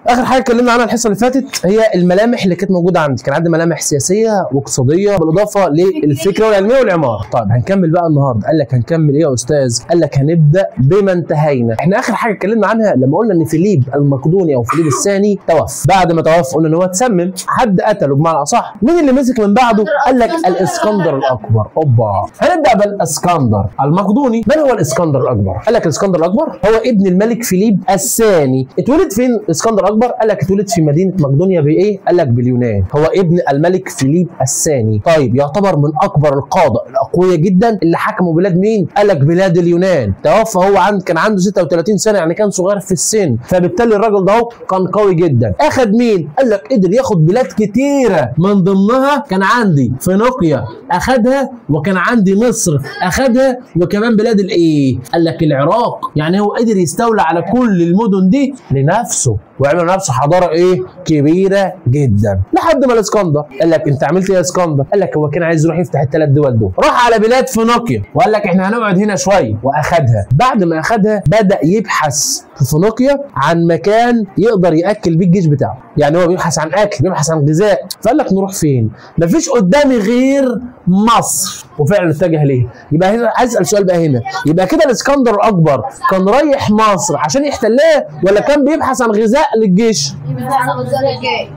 اخر حاجه اتكلمنا عنها الحصه اللي فاتت هي الملامح اللي كانت موجوده عندي. كان عندي ملامح سياسيه واقتصاديه بالاضافه للفكره والعلميه والعماره. طيب هنكمل بقى النهارده. قال لك هنكمل ايه يا استاذ؟ قال لك هنبدا بما انتهينا. احنا اخر حاجه اتكلمنا عنها لما قلنا ان فيليب المقدوني او فيليب الثاني توفى. بعد ما توفى قلنا ان هو اتسمم، حد قتله بمعنى اصح. مين اللي مسك من بعده؟ قال لك الاسكندر الاكبر. اوبا، هنبدا بالاسكندر المقدوني. من هو الاسكندر الاكبر؟ قال لك الاسكندر الاكبر هو ابن الملك فيليب الثاني. اتولد فين الاسكندر الاكبر؟ قال لك اتولد في مدينه مقدونيا بايه؟ قال لك باليونان. هو ابن الملك فيليب الثاني. طيب يعتبر من اكبر القاده الاقوياء جدا اللي حكموا بلاد مين؟ قال لك بلاد اليونان. توفى هو كان عنده 36 سنه، يعني كان صغير في السن، فبالتالي الراجل ده كان قوي جدا. اخذ مين؟ قال لك قدر ياخد بلاد كتيره، من ضمنها كان عندي فينيقيا اخذها، وكان عندي مصر اخذها، وكمان بلاد الايه؟ قال لك العراق. يعني هو قدر يستولى على كل المدن دي لنفسه، وعمل نفسه حضاره ايه؟ كبيره جدا. لحد ما الاسكندر قال لك انت عملت ايه يا اسكندر؟ قال لك هو كان عايز يروح يفتح الثلاث دول دول، راح على بلاد فينيقيا وقال لك احنا هنقعد هنا شويه، واخدها. بعد ما اخدها بدا يبحث في فينيقيا عن مكان يقدر ياكل بيه الجيش بتاعه. يعني هو بيبحث عن اكل، بيبحث عن غذاء، فقال لك نروح فين؟ مفيش قدامي غير مصر، وفعلا اتجه ليه. يبقى هنا عايز اسال سؤال بقى هنا، يبقى كده الاسكندر الاكبر كان رايح مصر عشان يحتلها، ولا كان بيبحث عن غذاء للجيش؟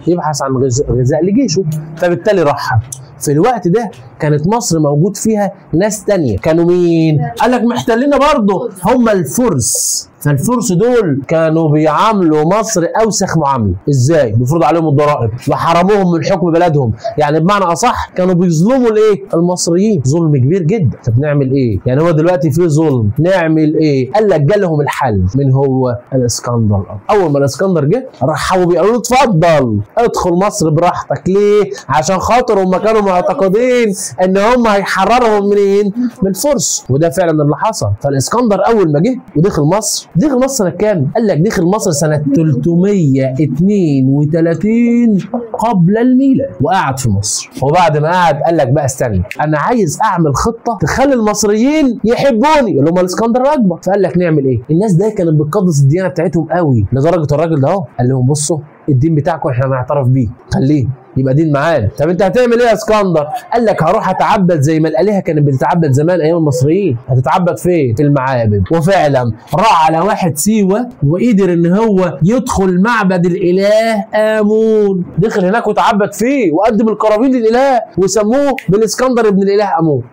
يبحث عن غذاء لجيشه، فبالتالي راح. في الوقت ده كانت مصر موجود فيها ناس تانية. كانوا مين؟ قال لك محتلين برضه هم الفرس. فالفرس دول كانوا بيعاملوا مصر اوسخ معامله. ازاي؟ بيفرضوا عليهم الضرائب وحرموهم من حكم بلدهم. يعني بمعنى اصح كانوا بيظلموا الايه؟ المصريين ظلم كبير جدا. طب نعمل ايه؟ يعني هو دلوقتي في ظلم، نعمل ايه؟ قال لك جالهم الحل. من هو؟ الاسكندر الأكبر. اول ما الاسكندر جه رحبوا بيه، قالوا له اتفضل ادخل مصر براحتك. ليه؟ عشان خاطر هم كانوا معتقدين ان هم هيحررهم منين؟ من الفرس، وده فعلا اللي حصل. فالاسكندر اول ما جه ودخل مصر، دخل مصر سنة كام؟ قال لك دخل مصر سنة 332 قبل الميلاد، وقعد في مصر. وبعد ما قعد قال لك بقى استنى، أنا عايز أعمل خطة تخلي المصريين يحبوني اللي هم الإسكندر الأكبر. فقال لك نعمل إيه؟ الناس ده كانت بتقدس الديانة بتاعتهم قوي، لدرجة الراجل ده قال لهم بصوا الدين بتاعكم احنا هنعترف بيه، خليه يبقى دين معانا. طب انت هتعمل ايه يا اسكندر؟ قال لك هروح اتعبد زي ما الالهه كانت بتتعبد زمان ايام المصريين. هتتعبد فين؟ في المعابد. وفعلا راح على واحد سيوه وقدر ان هو يدخل معبد الاله امون. دخل هناك وتعبد فيه وقدم القرابين للاله، وسموه بالاسكندر ابن الاله امون.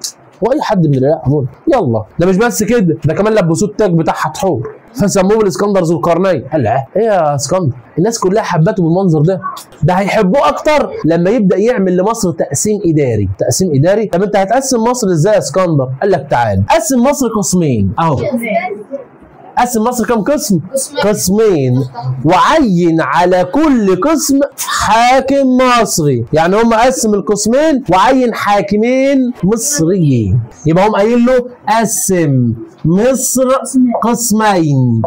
واي حد من الاله امون. يلا ده مش بس كده، ده كمان لبسوه التاج بتاع حتحور فسموه بالاسكندر ذو القرنين. قال لا ايه يا اسكندر؟ الناس كلها حبته بالمنظر ده. ده هيحبوه اكتر لما يبدا يعمل لمصر تقسيم اداري. تقسيم اداري؟ طب انت هتقسم مصر ازاي يا اسكندر؟ قال لك تعال قسم مصر قسمين اهو. قسم مصر كم قسم؟ قسمين، وعين على كل قسم حاكم مصري. يعني هم قسم القسمين وعين حاكمين مصريين. يبقى هم قايل له قسم مصر قسمين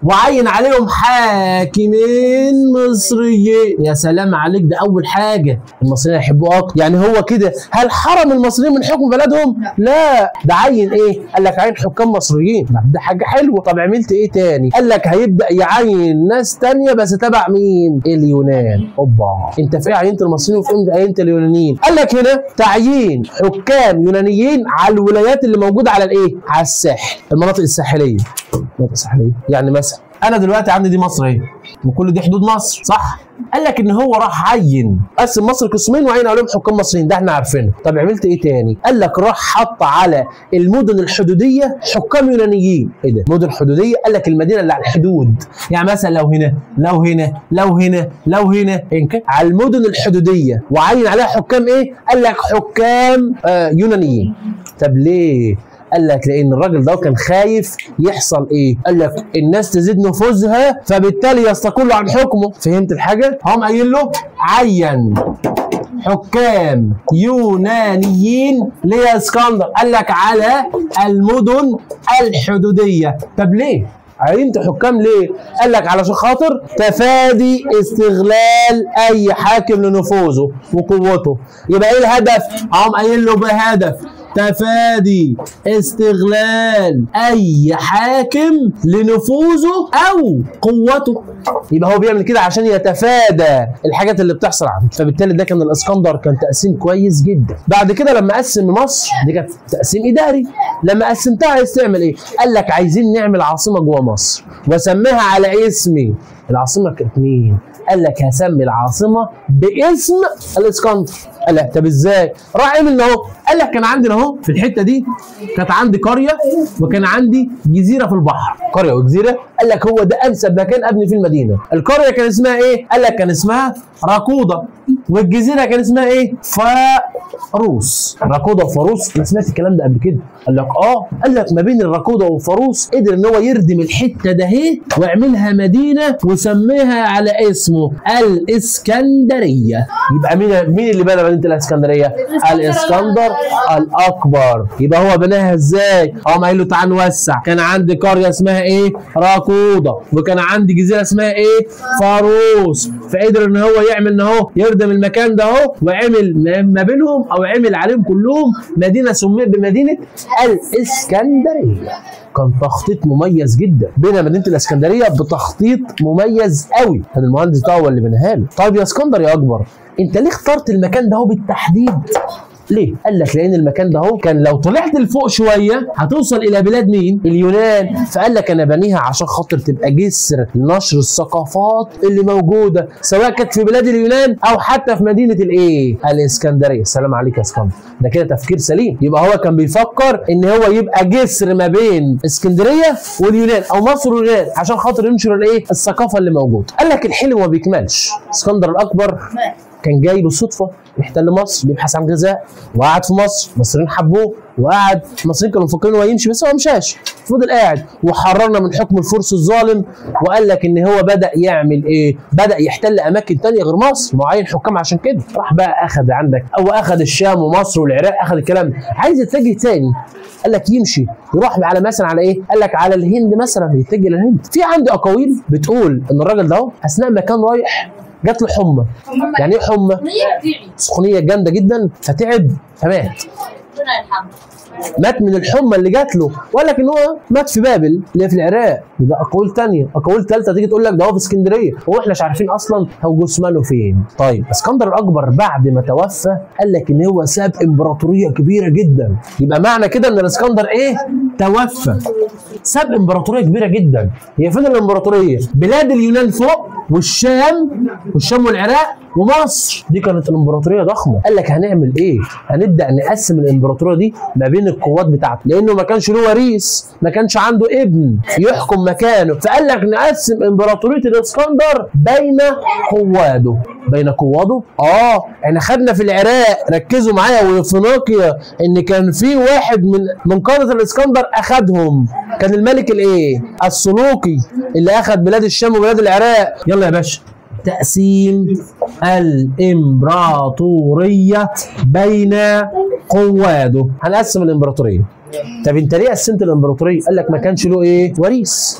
وعين عليهم حاكمين مصريين. يا سلام عليك، ده اول حاجه المصريين هيحبوه اكتر. يعني هو كده هل حرم المصريين من حكم بلدهم؟ لا، ده عين ايه؟ قال لك عين حكام مصريين. ده حاجه حلوه. طب عملت ايه تاني؟ قال لك هيبدا يعين ناس تانيه بس تبع مين؟ اليونان. اوبا، انت في ايه عينت المصريين وفي ايه عينت اليونانيين؟ قال لك هنا تعيين حكام يونانيين على الولايات اللي موجوده على الايه؟ على الساحل، المناطق الساحليه. المناطق الساحليه يعني مثلا انا دلوقتي عندي دي مصر اهي، وكل دي حدود مصر صح؟ قال لك ان هو راح عين قسم مصر قسمين وعين عليهم حكام مصريين، ده احنا عارفينه. طب عملت ايه تاني؟ قال لك راح حط على المدن الحدوديه حكام يونانيين. ايه ده؟ مدن حدوديه؟ قال لك المدينه اللي على الحدود، يعني مثلا لو هنا لو هنا لو هنا لو هنا على المدن الحدوديه، وعين عليها حكام ايه؟ قال لك حكام يونانيين. طب ليه؟ قال لك لان الراجل ده كان خايف يحصل ايه؟ قال لك الناس تزيد نفوذها فبالتالي يستقلوا عن حكمه. فهمت الحاجه؟ هم قايل له عين حكام يونانيين ليه يا اسكندر؟ قال لك على المدن الحدوديه. طب ليه؟ عينت حكام ليه؟ قال لك علشان خاطر تفادي استغلال اي حاكم لنفوذه وقوته. يبقى ايه الهدف؟ هم قايل له بهدف تفادي استغلال اي حاكم لنفوذه او قوته. يبقى هو بيعمل كده عشان يتفادى الحاجات اللي بتحصل عنده. فبالتالي ده كان الاسكندر، كان تقسيم كويس جدا. بعد كده لما قسم مصر دي كانت تقسيم اداري. لما قسمتها عايز تعمل ايه؟ قال لك عايزين نعمل عاصمه جوه مصر وسميها على اسمي. العاصمه كانت مين؟ قال لك هسمي العاصمه باسم الاسكندر. قال لك طب ازاي؟ راح عمل اهو. قال لك كان عندنا اهو في الحته دي كانت عندي قريه وكان عندي جزيره في البحر، قريه وجزيره. قال لك هو ده انسب مكان ابني فيه المدينه. القريه كان اسمها ايه؟ قال لك كان اسمها راكودا، والجزيره كان اسمها ايه؟ فاروس. راكودا وفاروس، انا سمعت الكلام ده قبل كده. قال لك قال لك ما بين الراكودا وفاروس قدر ان هو يردم الحته ده اهي ويعملها مدينه وسميها على اسمه الاسكندريه. يبقى مين اللي بنى مدينه الاسكندريه؟ الاسكندر الاكبر. يبقى هو بناها ازاي؟ قام قايل له تعال نوسع. كان عندي قريه اسمها ايه؟ راكودا، وكان عندي جزيره اسمها ايه؟ فاروس. فقدر ان هو يعمل اهو يردم المكان ده اهو وعمل ما بينهم او عمل عليهم كلهم مدينه سميت بمدينه الاسكندريه. كان تخطيط مميز جدا. بنى مدينه الاسكندريه بتخطيط مميز قوي، كان المهندس ده هو اللي بناها له. طيب يا اسكندر يا اكبر، انت ليه اخترت المكان ده هو بالتحديد؟ ليه؟ قال لك لان المكان ده اهو كان لو طلعت لفوق شويه هتوصل الى بلاد مين؟ اليونان. فقال لك انا بنيها عشان خاطر تبقى جسر لنشر الثقافات اللي موجوده سواء كانت في بلاد اليونان او حتى في مدينه الايه؟ الاسكندريه. السلام عليك يا اسكندر. ده كده تفكير سليم. يبقى هو كان بيفكر ان هو يبقى جسر ما بين اسكندريه واليونان او مصر واليونان عشان خاطر ينشر الايه؟ الثقافه اللي موجوده. قال لك الحلم ما بيكملش. اسكندر الاكبر كان جاي بالصدفه يحتل مصر، بيبحث عن غذاء وقعد في مصر، المصريين حبوه وقعد. المصريين كانوا مفكرين هو يمشي بس هو ما مشاش، فضل قاعد وحررنا من حكم الفرس الظالم. وقال لك ان هو بدا يعمل ايه؟ بدا يحتل اماكن ثانيه غير مصر، معين حكام عشان كده. راح بقى اخذ عندك او اخذ الشام ومصر والعراق، اخذ الكلام ده. عايز يتجه ثاني، قال لك يمشي يروح على مثلا على ايه؟ قال لك على الهند مثلا، يتجه للهند. في عندي اقاويل بتقول ان الراجل ده اثناء ما كان رايح جات له حمى. يعني ايه حمى؟ سخونيه جامده جدا، فتعب فمات. مات من الحمى اللي جات له. وقال لك ان هو مات في بابل اللي هي في العراق. يبقى اقاويل ثانيه، اقاويل ثالثه تيجي تقول لك ده هو في اسكندريه، هو احنا مش عارفين اصلا هو جثمانه فين. طيب اسكندر الاكبر بعد ما توفى قال لك ان هو ساب امبراطوريه كبيره جدا. يبقى معنى كده ان الاسكندر ايه؟ توفى، ساب امبراطوريه كبيره جدا. هي فين الامبراطوريه؟ بلاد اليونان فوق والشام والعراق ومصر. دي كانت الامبراطوريه ضخمه. قال لك هنعمل ايه؟ هنبدا نقسم الامبراطوريه دي ما بين القوات بتاعته، لانه ما كانش له وريث، ما كانش عنده ابن يحكم مكانه. فقال لك نقسم امبراطوريه الاسكندر بين قواده. بين قواده؟ احنا خدنا في العراق، ركزوا معايا، وفينيقيا ان كان في واحد من قاده الاسكندر اخذهم، كان الملك الايه؟ السلوقي اللي اخذ بلاد الشام وبلاد العراق. يلا يا باشا، تقسيم الامبراطوريه بين قواده. هنقسم الامبراطوريه. طب انت ليه قسمت الامبراطوريه؟ قال لك ما كانش له ايه؟ وريث،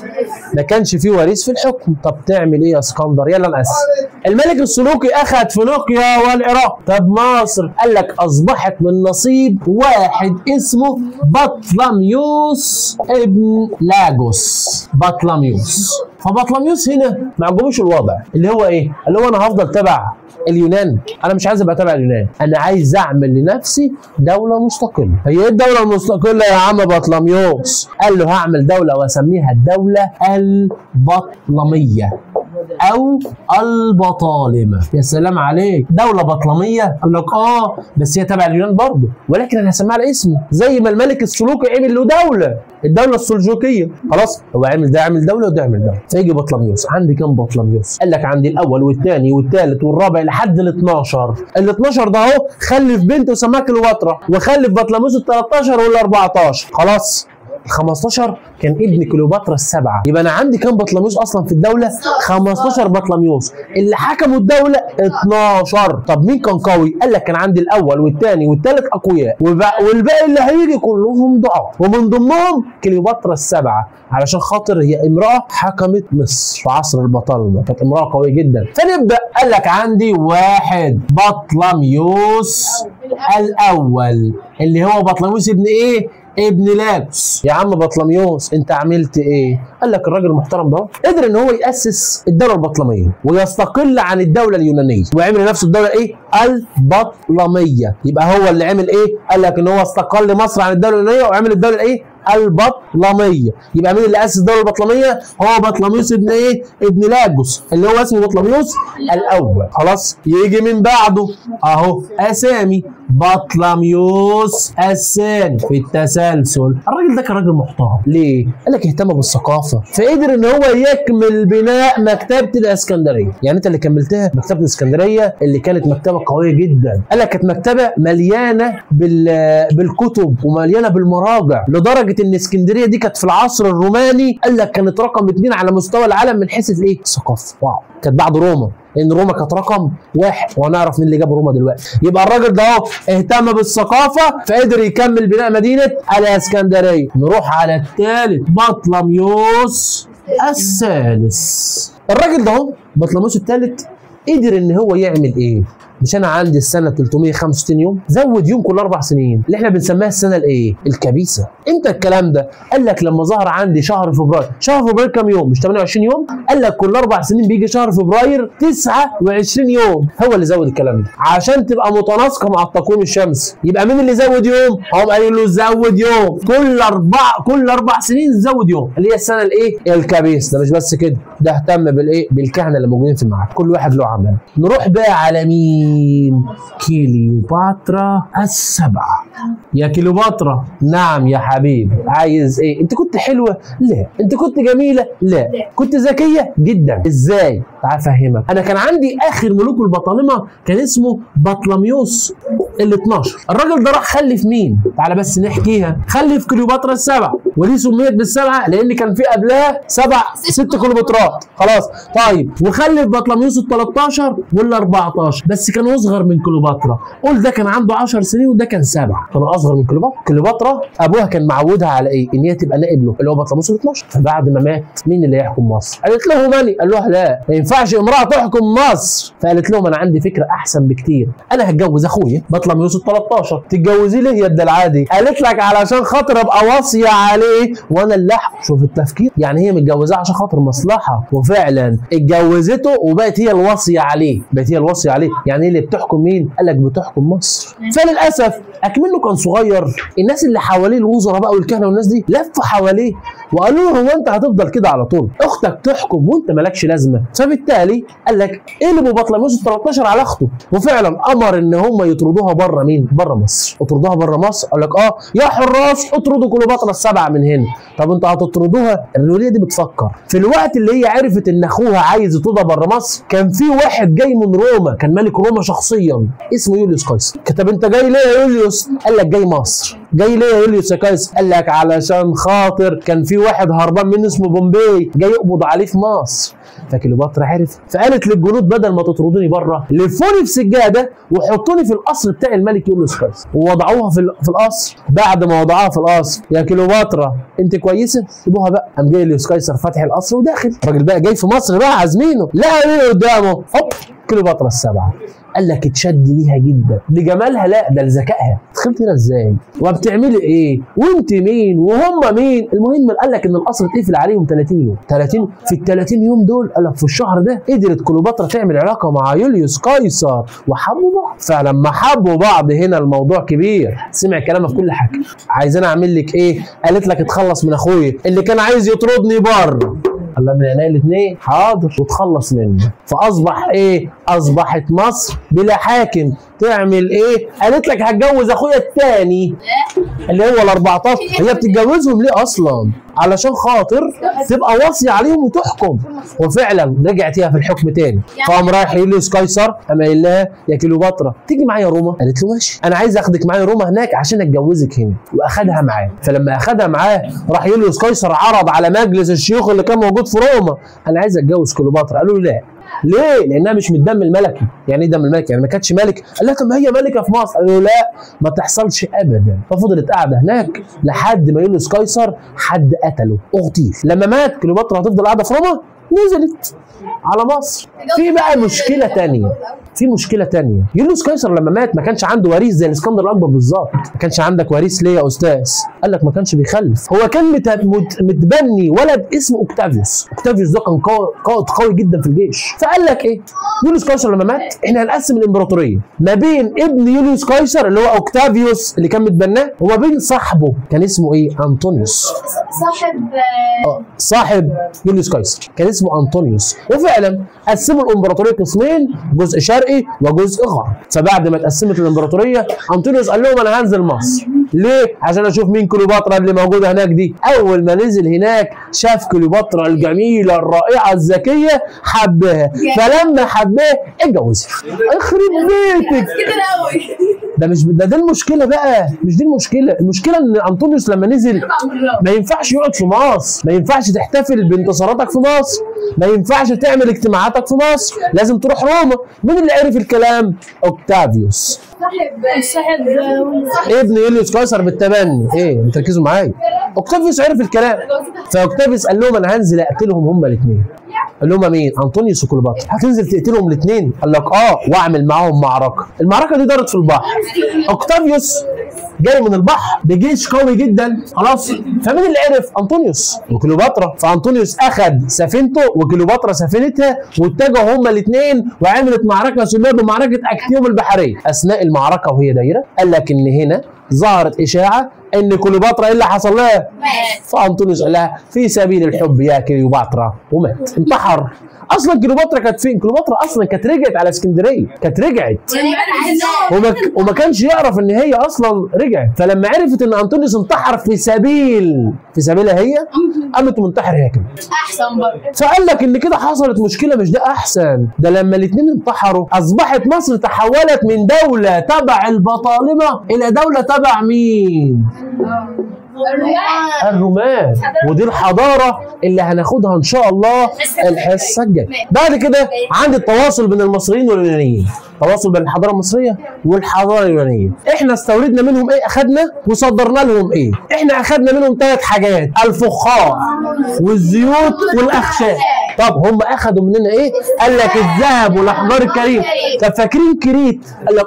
ما كانش فيه وريث في الحكم. طب تعمل ايه يا اسكندر؟ يلا نقسم. الملك السلوقي اخذ فينيقيا والعراق. طب مصر؟ قال لك اصبحت من نصيب واحد اسمه بطلميوس ابن لاجوس. بطلميوس. فبطلميوس هنا ما عجبوش الوضع اللي هو ايه؟ اللي هو انا هفضل تبع اليونان، انا مش عايز ابقى تبع اليونان، انا عايز اعمل لنفسي دوله مستقله. هي ايه الدوله المستقله يا عم بطلميوس؟ قال له هعمل دوله واسميها الدوله البطلميه او البطالمه. يا سلام عليك، دوله بطلميه؟ قال لك بس هي تبع اليونان برضه، ولكن انا هسميها على اسمي، زي ما الملك السلوقي عمل له دوله، الدوله السلجوقيه. خلاص، هو عمل ده عمل دوله وده عمل دوله. فيجي بطلميوس، عندي كام بطلميوس؟ قال لك عندي الاول والثاني والثالث والرابع لحد ال 12. ال 12 ده اهو خلف بنت وسماها كليوباترا، وخلف بطلميوس ال 13 وال 14. خلاص، ال 15 كان ابن كليوباترا السبعه. يبقى انا عندي كام بطلميوس اصلا في الدوله؟ 15 بطلميوس. اللي حكموا الدوله 12. طب مين كان قوي؟ قال لك كان عندي الاول والثاني والثالث اقوياء، والباقي اللي هيجي كلهم ضعاف، ومن ضمنهم كليوباترا السبعه، علشان خاطر هي امراه حكمت مصر في عصر البطالمه، كانت امراه قويه جدا. فنبدا. قال لك عندي واحد بطلميوس الاول اللي هو بطليموس ابن ايه؟ ابن لاجوس. يا عم بطليموس انت عملت ايه؟ قال لك الراجل المحترم ده قدر ان هو ياسس الدوله البطلميه ويستقل عن الدوله اليونانيه ويعمل لنفسه الدوله ايه؟ البطلميه. يبقى هو اللي عمل ايه؟ قال لك ان هو استقل مصر عن الدوله اليونانيه وعمل الدوله ايه؟ البطلميه. يبقى مين اللي اسس الدوله البطلميه؟ هو بطليموس ابن ايه؟ ابن لاجوس اللي هو اسمه بطليموس الاول. خلاص يجي من بعده اهو اسامي بطليموس الثاني في التسلسل. الراجل ده كان راجل محترم. ليه؟ قال لك اهتم بالثقافه فقدر ان هو يكمل بناء مكتبه الاسكندريه. يعني انت اللي كملتها مكتبه الاسكندريه اللي كانت مكتبه قويه جدا. قال لك كانت مكتبه مليانه بالكتب ومليانه بالمراجع لدرجه ان اسكندريه دي كانت في العصر الروماني قال لك كانت رقم 2 على مستوى العالم من حيث الايه؟ الثقافه. واو. كانت بعد روما لان روما كانت رقم 1 وهنعرف مين اللي جاب روما دلوقتي. يبقى الراجل ده اهو اهتم بالثقافه فقدر يكمل بناء مدينه الاسكندريه. نروح على الثالث بطليموس الثالث. الراجل ده اهو بطليموس الثالث قدر ان هو يعمل ايه؟ مش انا عندي السنه 365 يوم، زود يوم كل 4 سنين اللي احنا بنسميها السنه الايه؟ الكبيسه. امتى الكلام ده؟ قال لك لما ظهر عندي شهر فبراير. شهر فبراير كام يوم؟ مش 28 يوم؟ قال لك كل 4 سنين بيجي شهر فبراير 29 يوم. هو اللي زود الكلام ده عشان تبقى متناسقه مع التقويم الشمسي. يبقى مين اللي زود يوم؟ هم قالوا له زود يوم كل 4 سنين زود يوم اللي هي السنه الايه؟ الكبيسه. ده مش بس كده، ده اهتم بالايه؟ بالكهنه اللي موجودين في المعبد، كل واحد له عمل. نروح بقى على مين؟ كليوباترا السبعة. يا كليوباترا نعم يا حبيبي عايز ايه؟ انت كنت حلوه؟ لا. انت كنت جميله؟ لا. كنت ذكيه؟ جدا. ازاي؟ تعال افهمك. انا كان عندي اخر ملوك البطالمه كان اسمه بطليموس ال 12. الراجل ده راح خلف مين؟ تعال بس نحكيها. خلف كليوباترا السبعة ودي سميت بالسبعه لان كان في قبلها 6 كليوباترات. خلاص طيب. وخلف بطليموس ال 13 وال 14 بس كانوا اصغر من كليوباترا. قول ده كان عنده 10 سنين وده كان 7، كانوا اصغر من كليوباترا. كليوباترا ابوها كان معودها على ايه؟ ان هي تبقى نائب له اللي هو بطليموس ال 12. فبعد ما مات مين اللي يحكم مصر؟ قالت له ماني. قال لها لا ما ينفعش امراه تحكم مصر. فقالت لهم انا عندي فكره احسن بكتير، انا هتجوز اخويا بطليموس ال 13. تتجوزيه ليه يا العادي؟ قالت لك علشان خاطر ابقى واصيه عليه وانا اللي احكم. شوف التفكير، يعني هي متجوزاه عشان خاطر مصلحه وفعلا اتجوزته وبقت هي الواصيه عليه. بقت هي الواصيه عليه. يعني اللي بتحكم مين؟ قال لك بتحكم مصر. فللاسف اكمنه كان صغير الناس اللي حواليه الوزراء بقى والكهنه والناس دي لفوا حواليه وقالوا له هو انت هتفضل كده على طول؟ اختك تحكم وانت مالكش لازمه. فبالتالي قال لك قلبوا بطليموس 13 على اخته وفعلا امر ان هم يطردوها بره مين؟ بره مصر. اطردوها بره مصر. قال لك يا حراس اطردوا كليوباترا السبعة من هنا. طب انتوا هتطردوها؟ الوليه دي بتفكر في الوقت اللي هي عرفت ان اخوها عايز يطردها بره مصر. كان في واحد جاي من روما، كان ملك روما شخصيا اسمه يوليوس قيصر. كتب انت جاي ليه يا يوليوس؟ قال لك جاي مصر. جاي ليه يا يوليوس يا قيصر؟ قال لك علشان خاطر كان في واحد هربان منه اسمه بومبي جاي يقبض عليه في مصر. فكليوباترا عرف فقالت للجنود بدل ما تطردوني بره لفوني في سجاده وحطوني في القصر بتاع الملك يوليوس قيصر ووضعوها في القصر. بعد ما وضعوها في القصر يا كليوباترا انت كويسه؟ سيبوها بقى. قام جاي يوليوس قيصر فاتح القصر وداخل. الراجل بقى جاي في مصر بقى عازمينه، لقى مين قدامه؟ هوب كليوباترا السبعة. قال لك اتشد ليها جدا لجمالها، لا ده لذكائها. دخلت هنا ازاي؟ وبتعملي ايه؟ وانت مين؟ وهم مين؟ المهم قال لك ان القصر اتقفل عليهم 30 يوم. 30 في ال 30 يوم دول قال لك في الشهر ده قدرت كليوباترا تعمل علاقه مع يوليوس قيصر وحبوا بعض. فلما حبوا بعض هنا الموضوع كبير. سمع كلامها في كل حاجه. عايزين اعمل لك ايه؟ قالت لك اتخلص من اخويا اللي كان عايز يطردني بره. قال لها من عينيا الاثنين حاضر وتخلص منه. فاصبح ايه؟ اصبحت مصر بلا حاكم. تعمل ايه؟ قالت لك هتجوز اخويا الثاني اللي هو ال 14. هي بتتجوزهم ليه اصلا؟ علشان خاطر تبقى واصيه عليهم وتحكم. وفعلا رجعت هي في الحكم تاني. فقام رايح يوليوس قيصر قام قايل لها يا كليوباترا تيجي معايا روما؟ قالت له ماشي، انا عايز اخدك معايا روما هناك عشان اتجوزك هنا. واخدها معاه. فلما اخدها معاه راح يوليوس قيصر عرض على مجلس الشيوخ اللي كان موجود في روما انا عايز اتجوز كليوباترا. قالوا له لا. ليه؟ لانها مش من الدم الملكي. يعني ايه دم الملكي؟ يعني ما كانتش ملك. قال لها طب ما هي ملكه في مصر. قالوا له لا ما تحصلش ابدا. ففضلت قاعده هناك لحد ما يوليوس قيصر حد قتله اغتيل. لما مات كليوباترا هتفضل قاعده في روما؟ نزلت على مصر. في بقى مشكله تانية، يوليوس قيصر لما مات ما كانش عنده وريث زي الاسكندر الاكبر بالظبط. ما كانش عندك وريث ليه يا استاذ؟ قال لك ما كانش بيخلف، هو كان متبني ولد اسمه اوكتافيوس. اوكتافيوس ده كان قائد قوي جدا في الجيش. فقال لك ايه؟ يوليوس قيصر لما مات احنا هنقسم الامبراطوريه ما بين ابن يوليوس قيصر اللي هو اوكتافيوس اللي كان متبناه، وما بين صاحبه كان اسمه ايه؟ انطونيوس. صاحب يوليوس قيصر كان اسمه انطونيوس. وفعلا قسموا الامبراطوريه قسمين، جزء شرقي وجزء غربي. فبعد ما اتقسمت الامبراطوريه انطونيوس قال لهم انا هنزل مصر. ليه؟ عشان اشوف مين كليوباترا اللي موجوده هناك دي. اول ما نزل هناك شاف كليوباترا الجميله الرائعه الذكيه، حبها. فلما حباه اتجوزها. يخرب بيتك ده مش ده المشكله بقى، مش دي المشكله. المشكله ان انطونيوس لما نزل ما ينفعش يقعد في مصر، ما ينفعش تحتفل بانتصاراتك في مصر، ما ينفعش تعمل اجتماعاتك في مصر، لازم تروح روما. مين اللي عرف الكلام؟ اوكتافيوس صاحب ابن يوليوس قيصر بالتبني. ايه بتركزوا معايا؟ اوكتافيوس عرف الكلام. فاوكتافيوس قال لهم انا هنزل اقتلهم هما الاثنين. قال لهم مين؟ انطونيوس وكليوباترا. هتنزل تقتلهم الاثنين؟ قال لك واعمل معاهم معركه. المعركه دي دارت في البحر. اوكتافيوس جاي من البحر بجيش قوي جدا، خلاص. فمين اللي عرف؟ انطونيوس وكليوباترا. فانطونيوس اخذ سفينته وكليوباترا سفينتها واتجهوا هما الاثنين وعملت معركه سميت بمعركه اكتيوم البحريه. اثناء المعركه وهي دايره قال لك ان هنا ظهرت اشاعه ان كليوباترا ايه اللي حصل لها؟ فانطونيوس قال لها في سبيل الحب يا كليوباترا، ومات انتحر. اصلا كليوباترا كانت فين؟ كليوباترا اصلا كانت رجعت على اسكندريه، كانت رجعت وما كانش يعرف ان هي اصلا رجعت. فلما عرفت ان انطونيوس انتحر في سبيلها هي، قامت منتحر هي كمان. احسن برضه. فقال لك ان كده حصلت مشكله. مش ده احسن، ده لما الاثنين انتحروا اصبحت مصر تحولت من دوله تبع البطالمه الى دوله تبع مين؟ الرومان. ودي الحضاره اللي هناخدها ان شاء الله الحصه الجايه. بعد كده عندي التواصل بين المصريين واليونانيين، تواصل بين الحضاره المصريه والحضاره اليونانيه. احنا استوردنا منهم ايه؟ اخذنا وصدرنا لهم ايه؟ احنا اخذنا منهم 3 حاجات: الفخار والزيوت والاخشاب. طب هم اخذوا مننا ايه؟ قال لك الذهب والاحجار الكريمه. طب فاكرين كريت؟ قال لك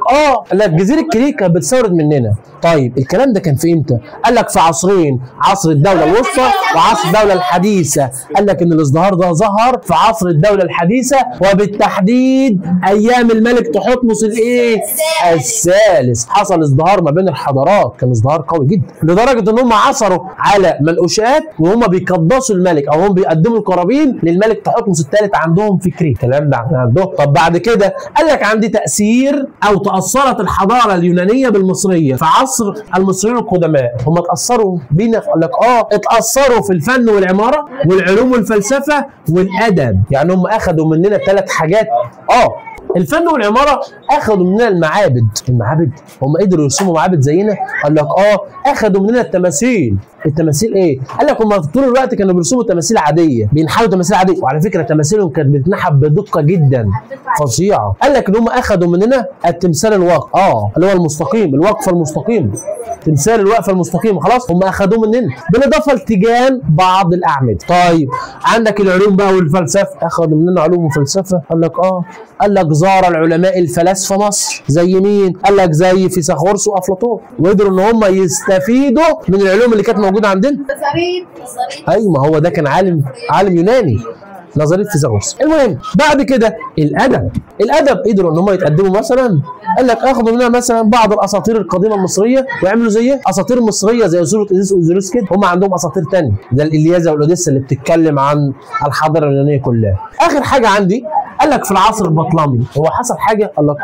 قال لك جزيره كريت كانت بتستورد مننا. طيب الكلام ده كان في امتى؟ قال لك في عصرين، عصر الدوله الوسطى وعصر الدوله الحديثه. قال لك ان الازدهار ده ظهر في عصر الدوله الحديثه، وبالتحديد ايام الملك تحتمس الايه؟ الثالث. حصل ازدهار ما بين الحضارات، كان ازدهار قوي جدا لدرجه ان هم عثروا على منقوشات وهم بيقدسوا الملك او هم بيقدموا القرابين للملك تحتمس الثالث عندهم في كريت. الكلام ده عندهم. طب بعد كده قال لك عندي تاثير او تاثرت الحضاره اليونانيه بالمصريه في عصر المصريين القدماء. هم اتاثروا بينا؟ قال لك اتاثروا في الفن والعماره والعلوم والفلسفه والادب. يعني هم اخذوا مننا 3 حاجات. الفن والعماره اخذوا مننا المعابد هم قدروا يرسموا معابد زينا. قال لك اخذوا مننا التماثيل ايه؟ قال لك هم طول الوقت كانوا بيرسموا تماثيل عاديه، بينحتوا تماثيل عاديه، وعلى فكره تماثيلهم كانت بتتنحت بدقه جدا فظيعه. قال لك ان هم اخذوا مننا التمثال الواقف اللي هو المستقيم، الوقفه المستقيمه، تمثال الوقفه المستقيمه. خلاص هم اخذوه مننا، بالاضافه لتيجان بعض الاعمده. طيب عندك العلوم بقى والفلسفه، اخذوا مننا علوم وفلسفه. قال لك قال لك زار العلماء الفلاسفه مصر زي مين؟ قال لك زي فيثاغورس وافلاطون، وقدروا ان هم يستفيدوا من العلوم اللي كانت موجوده عندنا. ايوه، ما هو ده كان عالم يوناني، نظريه فيثاغورس. المهم بعد كده الادب قدروا ان هم يتقدموا. مثلا قال لك اخذوا منها مثلا بعض الاساطير القديمه المصريه ويعملوا زي اساطير مصريه زي اسطوره ايزيس واوزيريس كده. هم عندهم اساطير ثانيه زي الالياذه والاوديسا اللي بتتكلم عن الحضاره اليونانيه كلها. اخر حاجه عندي قال لك في العصر البطلمي هو حصل حاجه. قال لك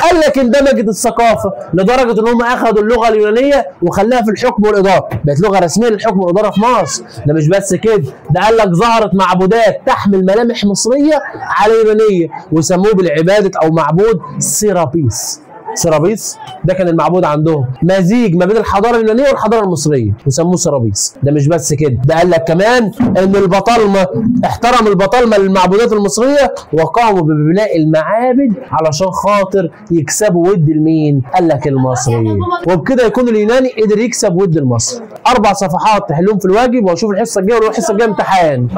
قال لك اندمجت الثقافه لدرجه ان هم اخذوا اللغه اليونانيه وخلاها في الحكم والاداره، بقت لغه رسميه للحكم والاداره في مصر. ده مش بس كده، ده قال لك ظهرت معبودات تحمل ملامح مصريه على يونانيه وسموه بالعباده او معبود سيرابيس. سرابيس ده كان المعبود عندهم، مزيج ما بين الحضاره اليونانيه والحضاره المصريه وسموه سرابيس. ده مش بس كده، ده قال لك كمان ان البطالمه احترم البطالمه للمعبودات المصريه وقاموا ببناء المعابد علشان خاطر يكسبوا ود المين؟ قال لك المصريين. وبكده يكون اليوناني قدر يكسب ود المصري. 4 صفحات تحلهم في الواجب، واشوف الحصه الجايه، والحصه الجايه امتحان.